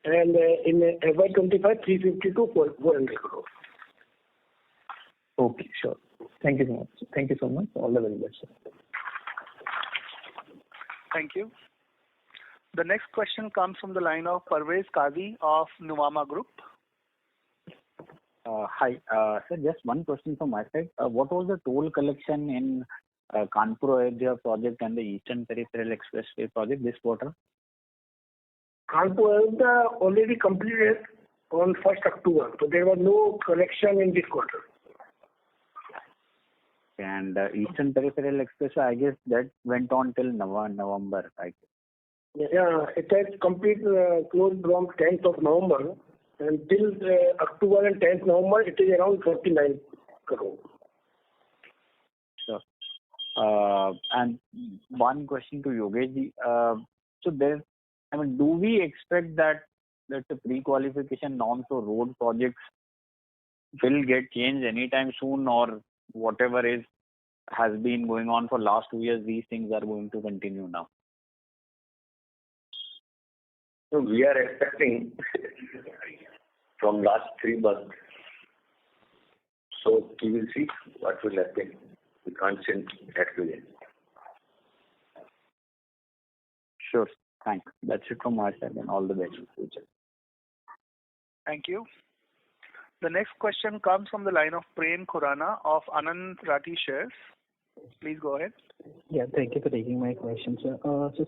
and in FY25, 350 to 400 crores. Okay, sure. Thank you so much. Thank you so much. All the very best, sir. Thank you. The next question comes from the line of Parvez Qazi of Nuvama Group. Hi. Sir, just one question from my side. What was the toll collection in Kanpur Ayodhya project and the Eastern Peripheral Expressway project this quarter? Kanpur is already completed on 1st October, so there was no collection in this quarter. And Eastern Peripheral Express, I guess that went on till November, I guess. Yeah, it has complete closed from 10th of November until October and 10th November. It is around 49 crore. Sure. And one question to Yogesh. So there, do we expect that the pre-qualification norms for road projects will get changed anytime soon, or whatever has been going on for last 2 years, these things are going to continue now? So we are expecting from last 3 months. So we will see what will happen. We can't say that way. Sure. Thanks. That's it from my side, and all the best in the future. Thank you. The next question comes from the line of Prem Khurana of Anand Rathi Shares. Please go ahead. Yeah, thank you for taking my question, sir.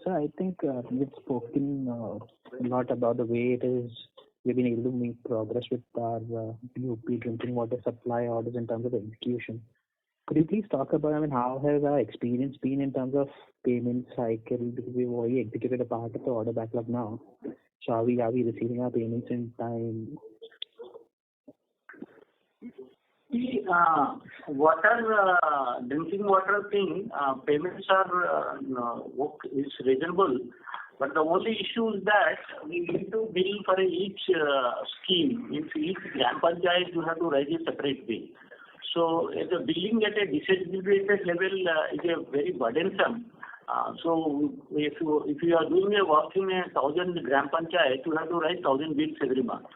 Sir, I think we've spoken a lot about the way we've been able to make progress with our UP drinking water supply orders in terms of execution. Could you please talk about, how has our experience been in terms of payment cycle? Because we've already executed a part of the order backlog now. So are we receiving our payments in time? The drinking water thing, payments are is reasonable, but the only issue is that we need to bill for each scheme. If each Gram Panchayat, you have to raise a separate bill. So the billing at a disaggregated level is a very burdensome. So if you are doing a work in 1,000 Gram Panchayat, you have to write 1,000 bills every month.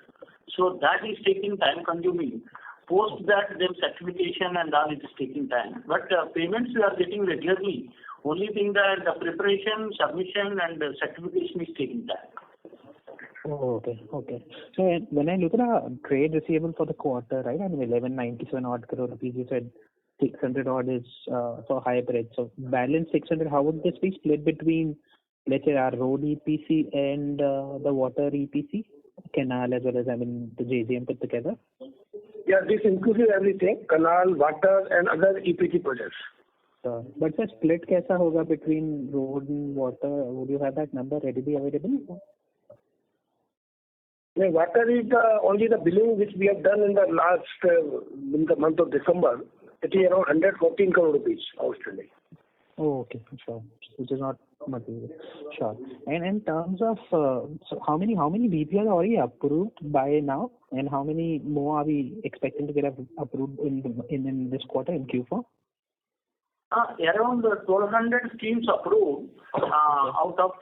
So that is taking time consuming. Post that, then certification and all, it is taking time. But payments we are getting regularly. Only thing that the preparation, submission and certification is taking time. Oh, okay. So when I look at our trade receivable for the quarter, right, 1197 odd crore rupees, you said 600 odd is for hybrid. So balance 600, how would this be split between, let's say, our road EPC and the water EPC, canal as well as, the JJM put together? Yeah, this includes everything, canal, water and other EPC projects. But the split kaisa hoga between road and water? Would you have that number readily available? Yeah, water is only the billing which we have done in the in the month of December. It is around 114 crore rupees outstanding. Oh, okay, sure. Which is not material. Sure. And in terms of so how many BPs are already approved by now, and how many more are we expecting to get approved in this quarter, in Q4? Around 1,200 schemes approved out of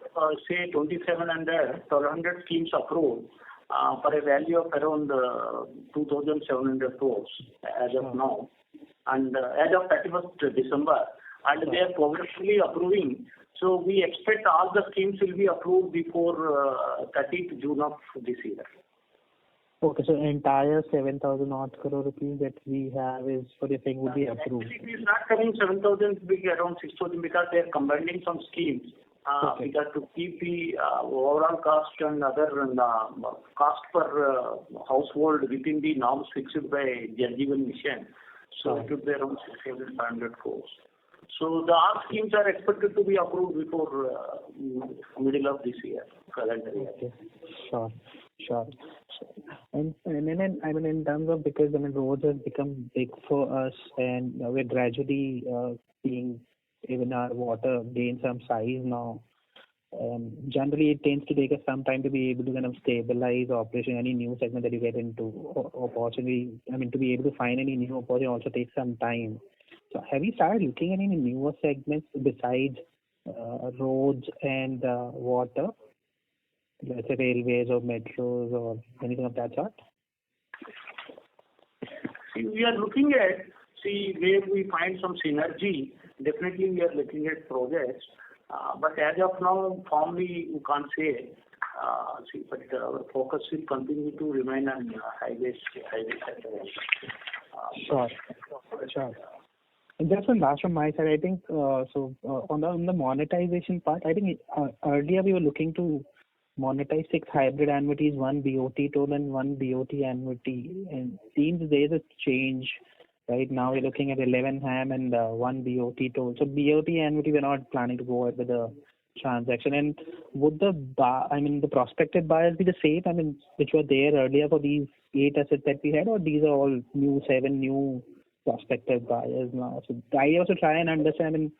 say 2,700, 1,200 schemes approved for a value of around 2,700 crores as of now, and as of 31st December, and they are progressively approving. So we expect all the schemes will be approved before 30th June of this year. Okay, so entire 7,000 odd crore rupees that we have is for the thing will be approved. Actually, it is not coming 7,000, it will be around 6,000 because they are combining some schemes. Because to keep the overall cost and other cost per household within the norms fixed by Jal Jeevan Mission. So it would be around 6,500 crores. So the all schemes are expected to be approved before middle of this year, calendar year. Okay, sure. And then in terms of, because roads have become big for us, and we're gradually seeing even our water gain some size now. Generally, it tends to take us some time to be able to kind of stabilize operation. Any new segment that you get into, opportunity, to be able to find any new opportunity also takes some time. So have you started looking at any newer segments besides roads and water? Let's say railways or metros or anything of that sort? See, we are looking at, where we find some synergy. Definitely we are looking at projects. But as of now, formally we can't say. But our focus will continue to remain on highways sector. Sure. And just one last from my side, I think, on the monetization part, I think earlier we were looking to monetize 6 hybrid annuities, 1 BOT toll and 1 BOT annuity. And seems there is a change. Right now we're looking at 11 HAM and 1 BOT toll. So BOT annuity, we're not planning to go ahead with the transaction. And would the prospective buyers be the same, which were there earlier for these 8 assets that we had, or these are all 7 new prospective buyers now? So I also try and understand,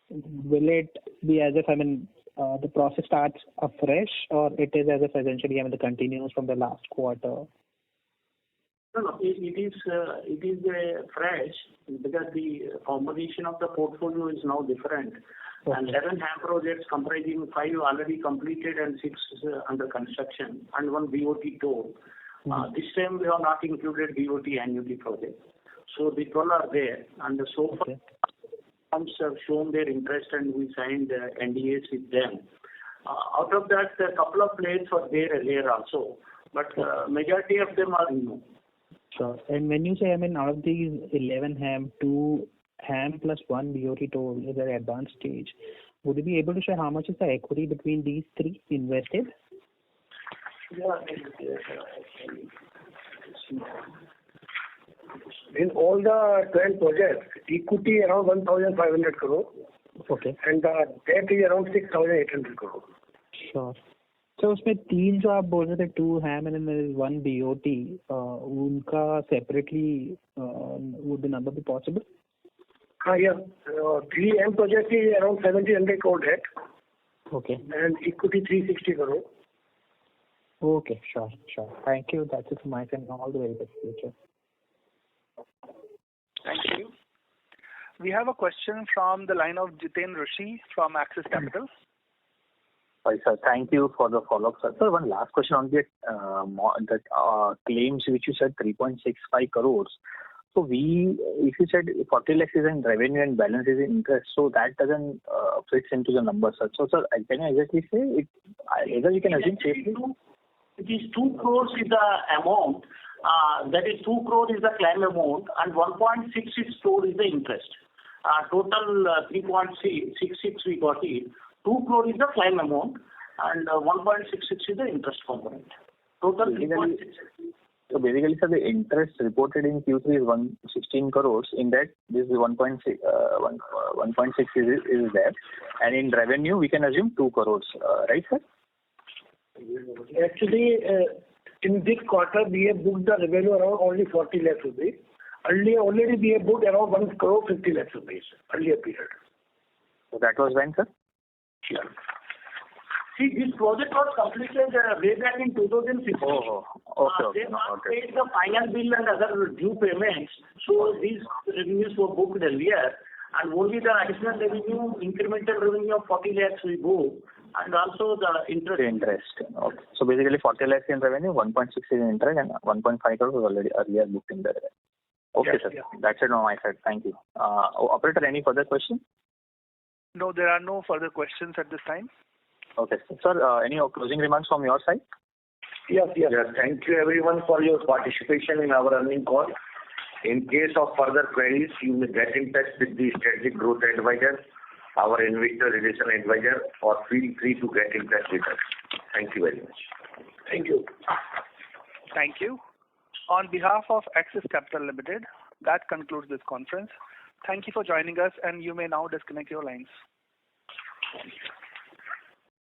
will it be as if, the process starts afresh, or it is as if essentially, it continues from the last quarter? No, it is fresh because the composition of the portfolio is now different. Okay. And 11 HAM projects comprising 5 already completed and 6 under construction and 1 BOT toll. This time we have not included BOT annuity project. So the 12 are there, and so far firms have shown their interest and we signed NDAs with them. Out of that, a couple of players were there earlier also, but majority of them are new. Sure. And when you say, out of these 11 HAM, 2 HAM plus 1 BOT toll is at advanced stage, would you be able to share how much is the equity between these 3 invested? In all the 12 projects, equity around 1,500 crore. Okay. And the debt is around 6,800 crore. Sure. So उसमें 3 जो आप बोल रहे थे, 2 HAM and there is 1 BOT, उनका separately would the number be possible? Yeah. 3 HAM projects is around 1,700 crore debt. Okay. And equity 360 crore. Okay, sure. Thank you. That's it from my side. All the very best future. Thank you. We have a question from the line of Jiten Rishi from Axis Capital. Hi, sir. Thank you for the follow-up, sir. Sir, one last question on the claims which you said 3.65 crores. So if you said 40 lakhs is in revenue and balance is in interest, so that doesn't fits into the numbers, sir. So, sir, can you exactly say it? Either you can assume safely. It is 2 crores is the amount. That is 2 crore is the claim amount and 1.66 crore is the interest. Total 3.66 we got it. 2 crore is the claim amount and 1.66 is the interest component. Total 3.66. So basically, sir, the interest reported in Q3 is 116 crores. In that, this is 1.6 is there. And in revenue, we can assume 2 crores. Right, sir? Actually, in this quarter, we have booked the revenue around only 40 lakhs rupees. Earlier, already we have booked around 1 crore 50 lakhs rupees, earlier period. So that was when, sir? Yeah. See, this project was completed way back in 2016. They not paid the final bill and other due payments, so these revenues were booked earlier, and only the additional revenue, incremental revenue of 40 lakhs we booked, and also the interest. Okay. So basically 40 lakhs in revenue, 1.6 is in interest, and 1.5 crores was already earlier booked in the revenue. Okay, yes, sir. Yeah. That's it on my side. Thank you. Operator, any further questions? No, there are no further questions at this time. Okay, sir. Any closing remarks from your side? Yes. Thank you everyone for your participation in our earnings call. In case of further queries, you may get in touch with the Strategic Growth Advisor, our Investor Relation Advisor, or feel free to get in touch with us. Thank you very much. Thank you. Thank you. On behalf of Axis Capital Limited, that concludes this conference. Thank you for joining us, and you may now disconnect your lines.